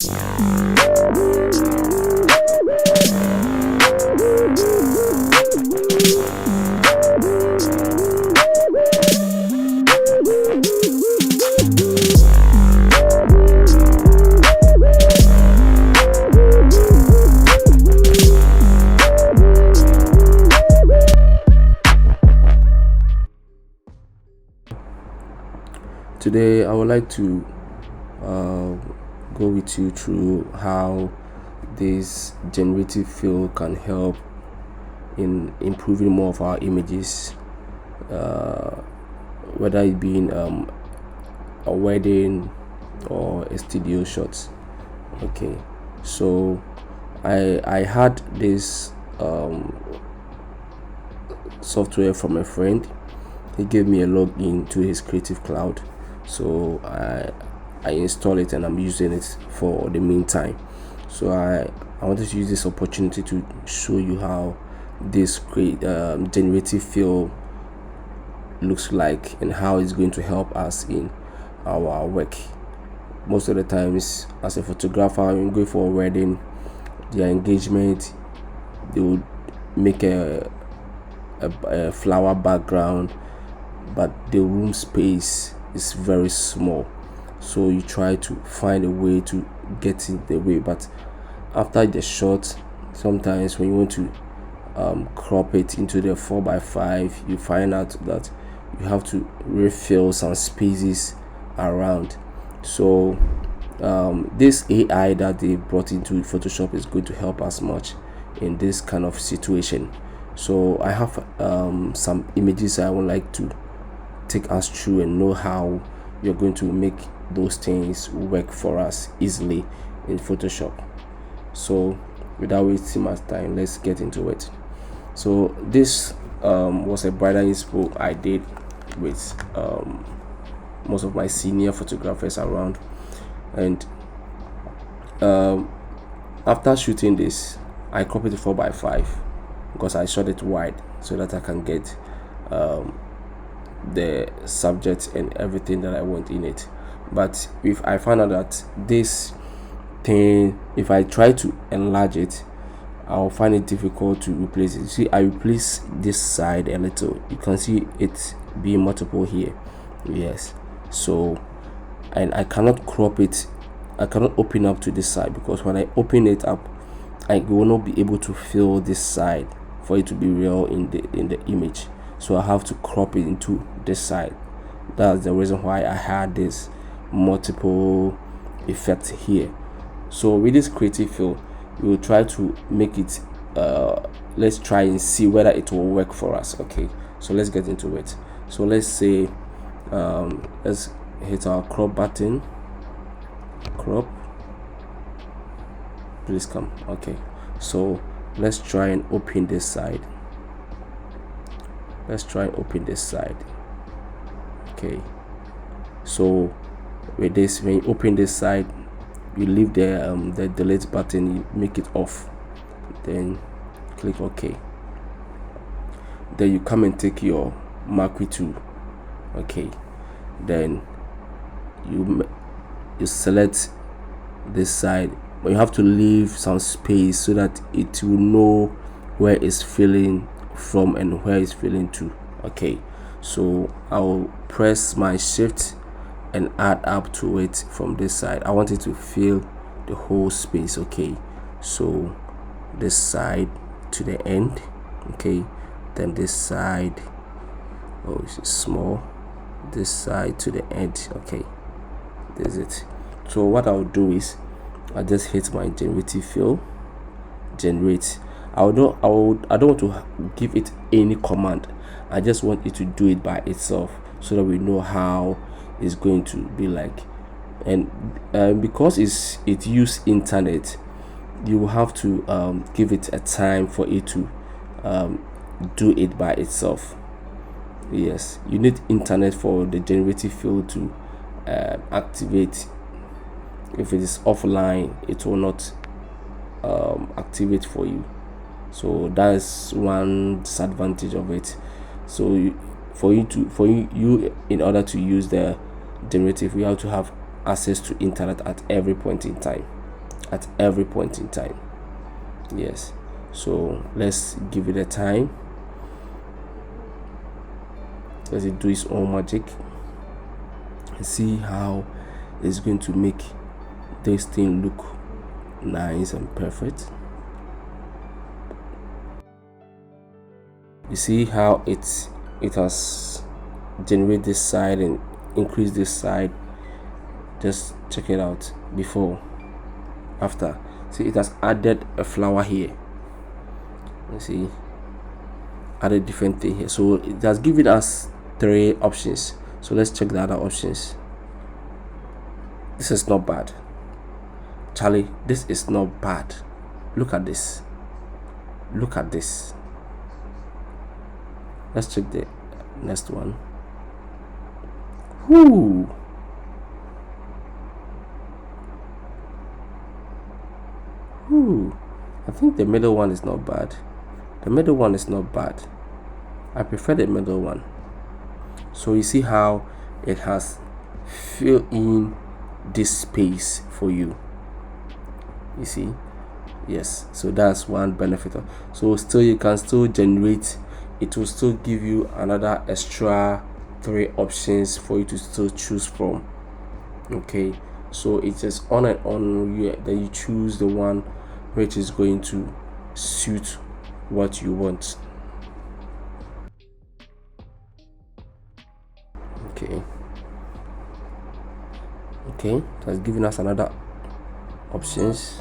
Today I would like to go with you through how this generative fill can help in improving more of our images, whether it be in a wedding or a studio shot. Okay, so I had this software from a friend. He gave me a login to his Creative Cloud, so I installed it and I'm using it for the meantime. So I wanted to use this opportunity to show you how this generative fill looks like and how it's going to help us in our work. Most of the times, as a photographer, when you go for a wedding, their engagement, they would make a flower background, but the room space is very small, so you try to find a way to get in the way. But after the shot, sometimes when you want to crop it into the 4x5, you find out that you have to refill some spaces around. So this AI that they brought into Photoshop is going to help us much in this kind of situation. So I have some images I would like to take us through and know how you're going to make those things work for us easily in Photoshop. So without wasting much time, let's get into it. So this was a bridal inspo I did with most of my senior photographers around, and after shooting this, I copied it 4x5 because I shot it wide so that I can get the subject and everything that I want in it. But if I find out that this thing, if I try to enlarge it, I'll find it difficult to replace it. See, I replace this side a little. You can see it being multiple here. Yes. So, and I cannot crop it. I cannot open up to this side because when I open it up, I will not be able to fill this side for it to be real in the image. So I have to crop it into this side. That's the reason why I had this multiple effect here. So with this creative fill, we will try to make it let's try and see whether it will work for us. Okay, so let's get into it. So let's say let's hit our crop button. Crop, please come. Okay, so let's try and open this side. Okay, so with this, when you open this side, you leave the delete button, you make it off, then click OK. Then you come and take your marquee tool. Okay, then you select this side, but you have to leave some space so that it will know where it's filling from and where it's filling to. Okay, so I'll press my shift and add up to it from this side. I want it to fill the whole space. Okay, so this side to the end. Okay, then this side, oh, it's small, this side to the end. Okay, this is it. So what I'll do is I just hit my generative fill, generate. I don't want to give it any command. I just want it to do it by itself so that we know how it's going to be like. And because it use internet, you will have to give it a time for it to do it by itself. Yes, you need internet for the generative fill to activate. If it is offline, it will not activate for you. So that's one disadvantage of it. So for you in order to use the generative, we have to have access to internet at every point in time. at every point in time. Yes, so let's give it a time. Let it do its own magic and see how it's going to make this thing look nice and perfect. You see how it has generated this side and increased this side. Just check it out before, after. See, it has added a flower here. You see, added different thing here. So it has given us 3 options. So let's check the other options. This is not bad, Charlie. This is not bad. Look at this. Look at this. Let's check the next one. Whoo! Whoo! I think the middle one is not bad. The middle one is not bad. I prefer the middle one. So you see how it has filled in this space for you. You see? Yes. So that's one benefit. So still you can still generate. It will still give you another extra 3 options for you to still choose from. Okay, so it is on and on. Then you choose the one which is going to suit what you want. Okay, it has given us another options.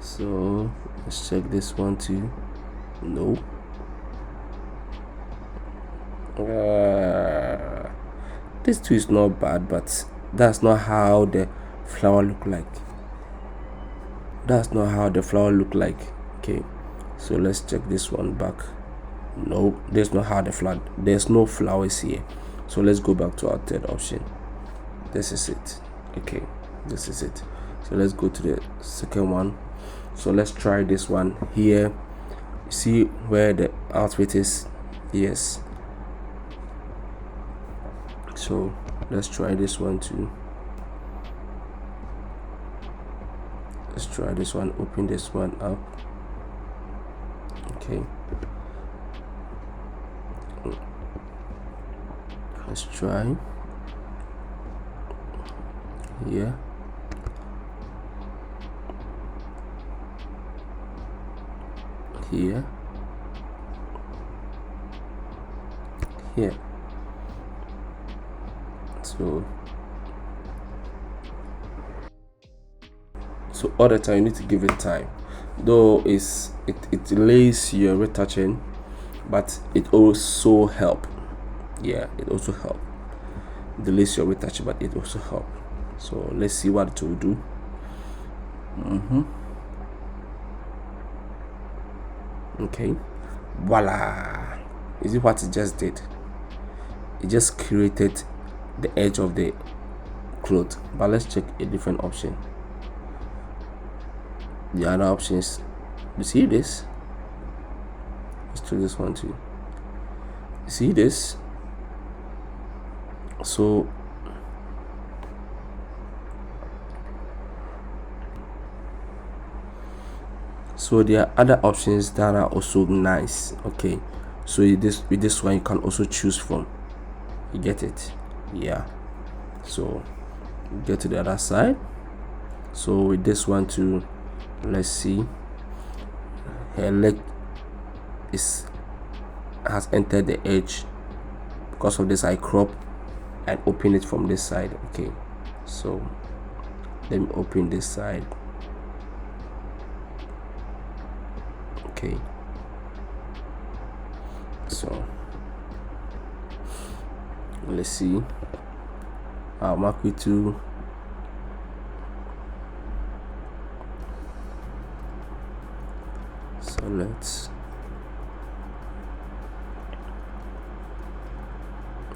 So let's check this one too. No. This too is not bad, but that's not how the flower look like. Okay, so let's check this one back. No, there's not how the flower. There's no flowers here. So let's go back to our third option. This is it. Okay, this is it. So let's go to the second one. So let's try this one here. You see where the outfit is? Yes. So let's try this one too. Let's try this one. Open this one up. Okay, let's try here. Here. So all the time you need to give it time, though it delays your retouching, but it also help. Yeah, it also help. Delays your retouching, but it also help. So let's see what it will do. Okay, voila. Is it what it just did? It just created the edge of the cloth. But let's check a different option. The other options, you see this? Let's try this one too. You see this? So there are other options that are also nice. Okay, so with this one you can also choose from. You get it? Yeah. So get to the other side. So with this one too, let's see. Her leg has entered the edge. Because of this, I crop and open it from this side. Okay, so let me open this side. Okay, so let's see. I'll mark it to let's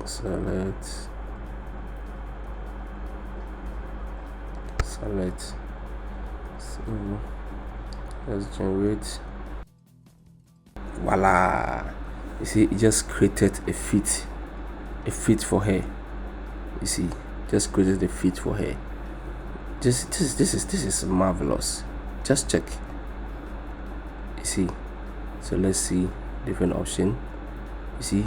select so let's generate. Voila, you see, it just created a fit for her. You see, just created the feet for her. This is marvelous. Just check. You see, so let's see different option. You see,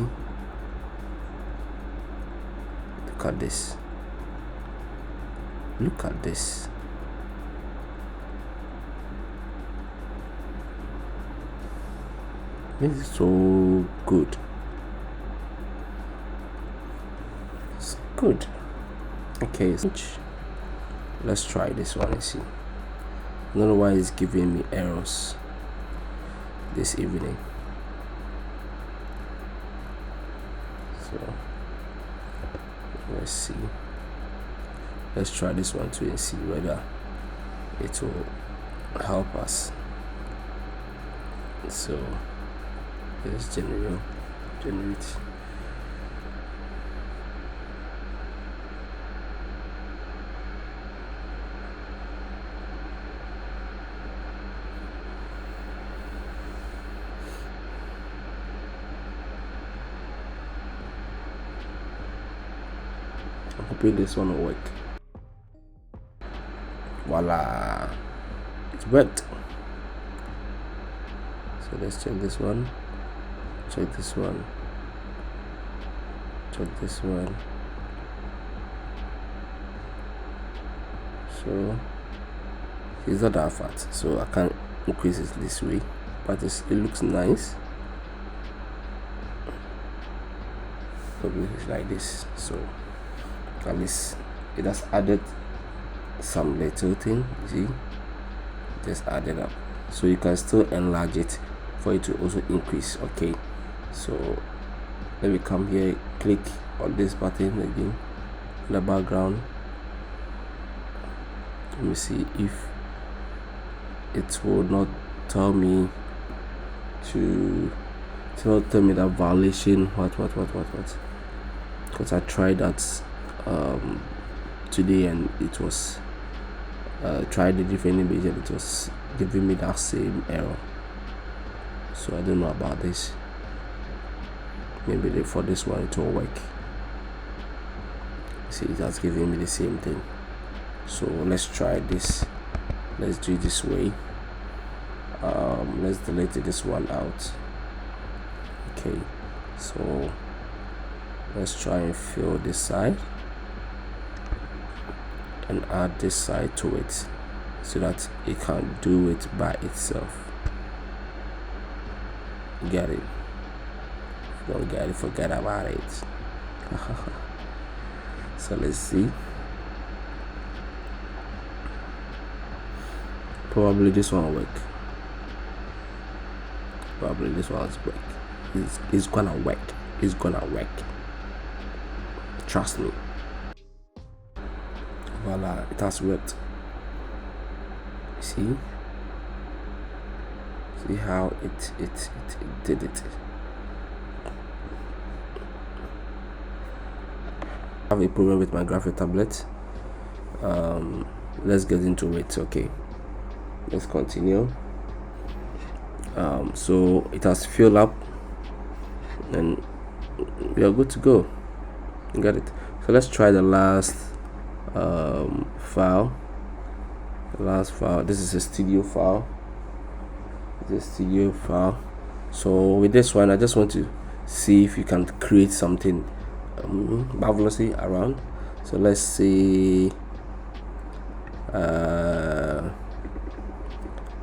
look at this. Look at this. This is so good. It's good. Okay, let's try this one and see. I don't know why it's giving me errors this evening. So let's see. Let's try this one too and see whether it will help us. So let's generate. I'm hoping this one will work. Voila, it worked. So let's check this one, check this one, check this one. So it's not that fat, so I can't increase it this way, but it looks nice. Probably it's like this, so at least it has added some little thing. See, just add it up, so you can still enlarge it for it to also increase. Okay, so let me come here, click on this button again in the background. Let me see if it will not tell me to tell me that violation what, because I tried that today and it was tried a different image and it was giving me that same error. So I don't know about this. Maybe for this one it will work. See, it has given me the same thing. So let's try this. Let's do it this way. Let's delete this one out. Okay, so let's try and fill this side and add this side to it so that it can do it by itself. Get it? Don't get it, forget about it. So let's see. Probably this one will work. Probably this one will work. It's gonna work. It's gonna work. Trust me. Voila, it has worked. See how it did it. I have a problem with my graphic tablet. Let's get into it. Okay, let's continue. So it has filled up and we are good to go. You got it. So let's try the last file. This is a studio file. So with this one I just want to see if you can create something marvelously around. So let's see,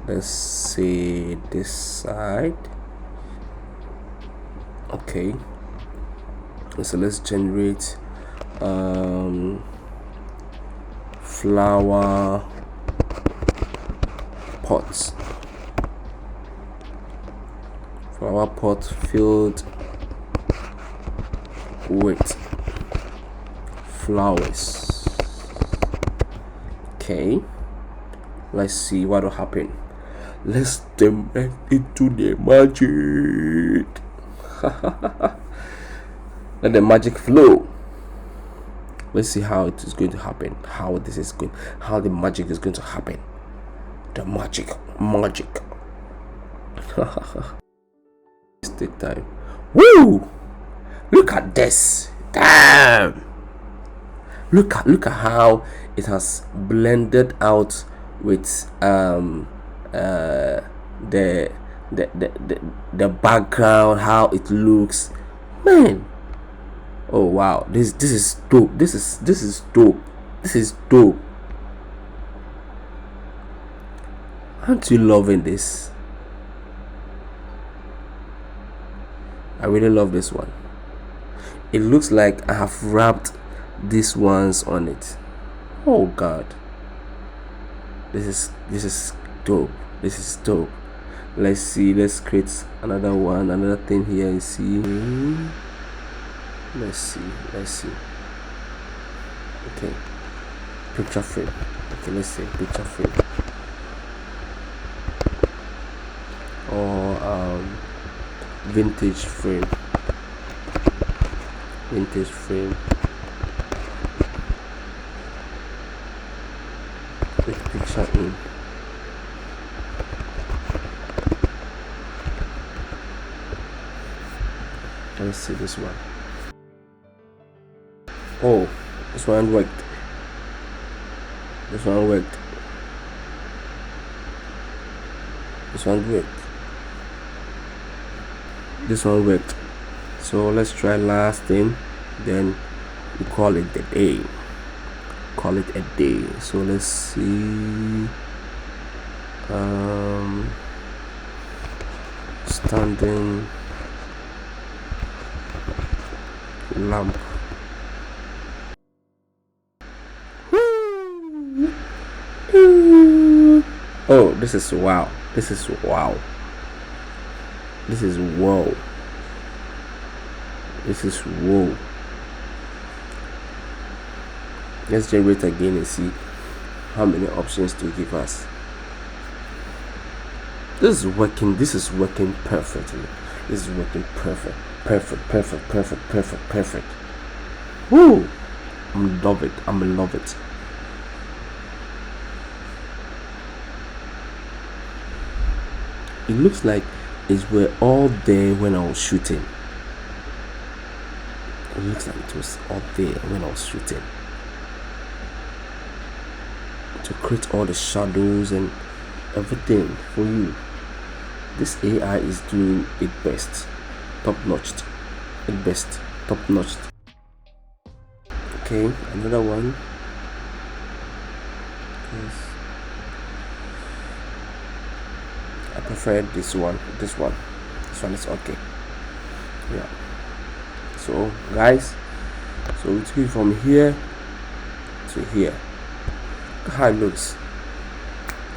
let's see this side. Okay, so let's generate flower pots. Flower pot filled with flowers. Okay, let's see what will happen. Let's step into the magic. Let the magic flow. Let's see how it is going to happen. How the magic is going to happen. The magic. Take time. Woo! Look at this. Damn. Look at how it has blended out with uh the the background, how it looks, man. Oh wow, this is dope. This is dope. This is dope. Aren't you loving this? I really love this one. It looks like I have wrapped these ones on it. Oh god, this is dope. This is dope. Let's see, let's create another one, another thing here and see. Let's see. Okay, picture frame. Okay, let's see, picture frame, or vintage frame. Put picture in. Let's see this one. Oh, this one worked. This one worked. So let's try last thing, then we call it a day. So let's see, standing lamp. Oh, this is wow. Let's generate again and see how many options to give us. This is working perfectly. Perfect. Woo! I love it. It looks like it were all there when I was shooting. It looks like it was all there when I was shooting. To create all the shadows and everything for you. This AI is doing it best. Top notched. Okay, another one. Yes. I prefer this one. This one is okay. Yeah. So guys, so we took it from here to here. Look how it looks.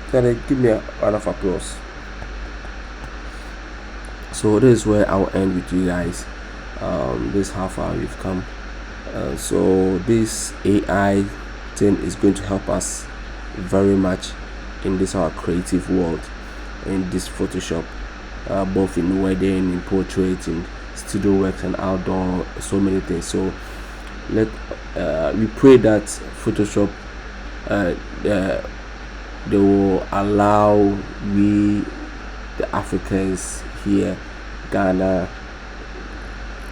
Can they give me a round of applause? So this is where I'll end with you guys. This is how far we've come. So this AI thing is going to help us very much in this our creative world, in this Photoshop, both in wedding, in portrait, in studio works and outdoor, so many things. So we pray that Photoshop they will allow we, the Africans here, Ghana,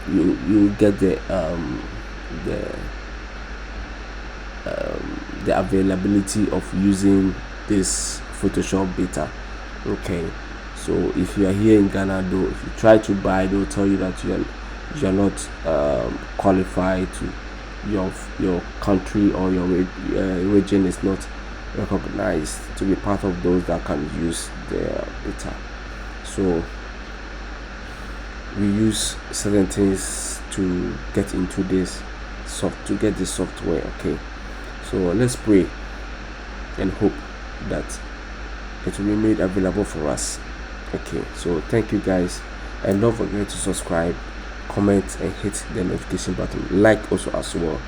you get the availability of using this Photoshop beta. Okay, so if you are here in Ghana, though, if you try to buy, they'll tell you that you are not qualified to your country, or your region is not recognized to be part of those that can use their beta. So we use certain things to get into this software. Okay, so let's pray and hope that it will be made available for us. Okay, so thank you guys, and don't forget to subscribe, comment, and hit the notification button, like also as well.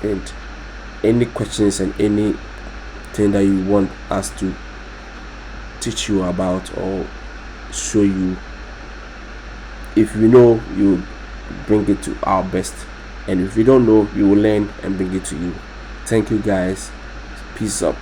And any questions and anything that you want us to teach you about or show you, if you know, you bring it to our best, and if you don't know, we will learn and bring it to you. Thank you guys. Peace up.